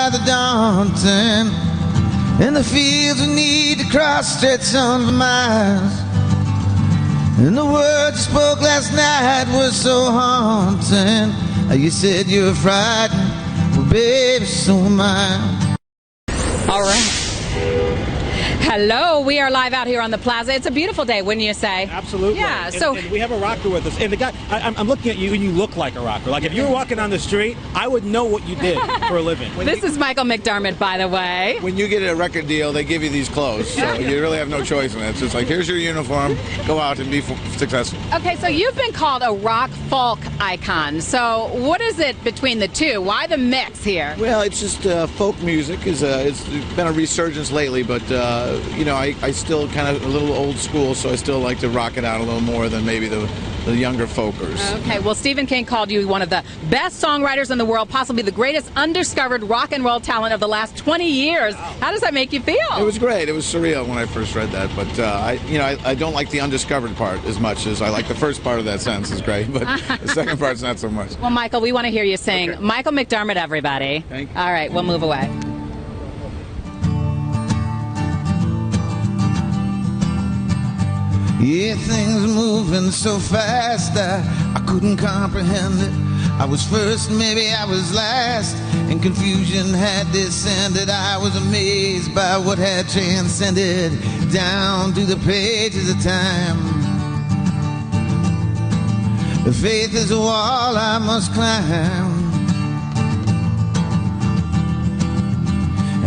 rather daunting, and the fields we need to cross stretch on for miles. And the words you spoke last night were so haunting. You said you were frightened, well baby, so am I. All right. Hello, we are live out here on the plaza. It's a beautiful day, wouldn't you say? Absolutely. Yeah. And we have a rocker with us. And the guy, I'm looking at you, and you look like a rocker. Like if you were walking down the street, I would know what you did for a living. This is Michael McDermott, by the way. When you get a record deal, they give you these clothes, so you really have no choice in it. It's just like, here's your uniform, go out and be successful. Okay, so you've been called a rock folk icon. So what is it between the two? Why the mix here? Well, it's just folk music. It's been a resurgence lately, but you know, I still kind of a little old school, so I still like to rock it out a little more than maybe the younger folkers. Okay, well, Stephen King called you one of the best songwriters in the world, possibly the greatest undiscovered rock and roll talent of the last 20 years. Wow. How does that make you feel? It was great. It was surreal when I first read that, but I don't like the undiscovered part as much as I like the first part of that sentence is great, but the second part's not so much. Well, Michael, we want to hear you sing. Okay. Michael McDermott, everybody. Thank you. All right, we'll move away. Yeah, things are moving so fast I couldn't comprehend it. I was first, maybe I was last, and confusion had descended. I was amazed by what had transcended down through the pages of time. The faith is a wall I must climb,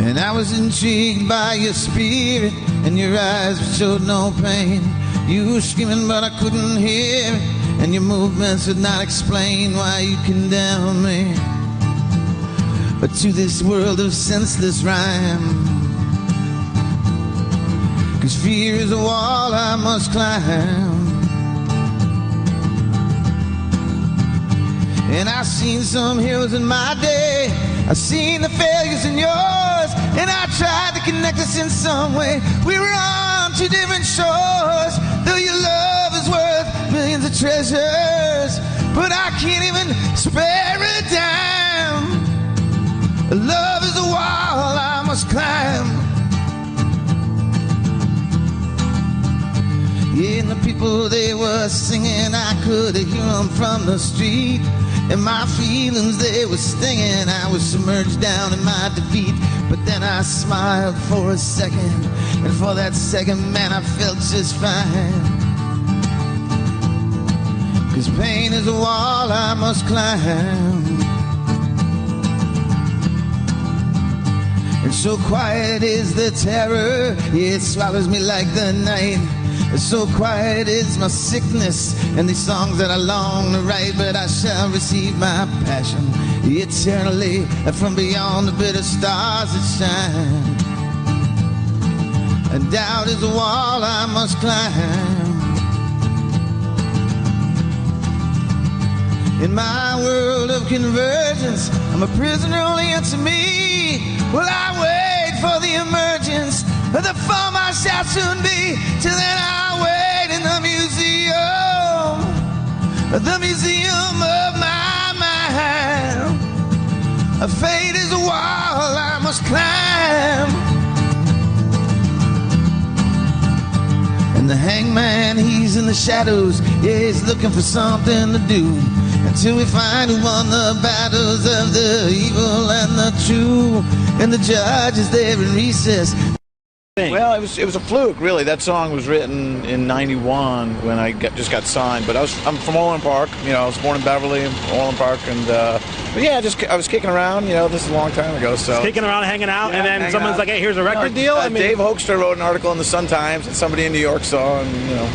and I was intrigued by your spirit, and your eyes showed no pain. You were screaming but I couldn't hear it, and your movements would not explain why you condemn me. But to this world of senseless rhyme, 'cause fear is a wall I must climb. And I've seen some heroes in my day, I've seen the failures in yours, and I tried to connect us in some way. We were on two different shores, though your love is worth millions of treasures, but I can't even spare a dime. Love is a wall I must climb. Yeah, and the people, they were singing, I could hear them from the street, and my feelings, they were stinging. I was submerged down in my defeat, but then I smiled for a second, and for that second, man, I felt just fine. 'Cause pain is a wall I must climb, and so quiet is the terror, yeah, it swallows me like the night. So quiet is my sickness, and these songs that I long to write, but I shall receive my passion eternally from beyond the bitter stars that shine. And doubt is a wall I must climb. In my world of convergence, I'm a prisoner only unto me. Will I wait for the emergence of the form I shall soon be? Till then I'll wait in the museum of my mind. A fate is a wall I must climb, and the hangman, he's in the shadows, yeah, he's looking for something to do, until we find who won the battles of the evil and the true, and the judge is there in recess. Well, it was a fluke, really. That song was written in '91 when I just got signed. But I'm from Orland Park. You know, I was born in Beverly, Orland Park, and but yeah, I was kicking around. You know, this is a long time ago. So kicking around, hanging out, yeah, and then someone's like, "Hey, here's a record deal." I mean, Dave Hoekstra wrote an article in the Sun-Times that somebody in New York saw, and you know,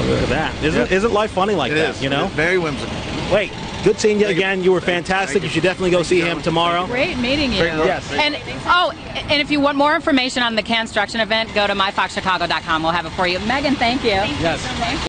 look at that. Isn't life funny like that? Is. You know, very whimsical. Wait. Good seeing you again. You were fantastic. You should definitely go see him tomorrow. Great meeting you. Yes. And if you want more information on the Construction event, go to myfoxchicago.com. We'll have it for you. Megan, thank you. Yes.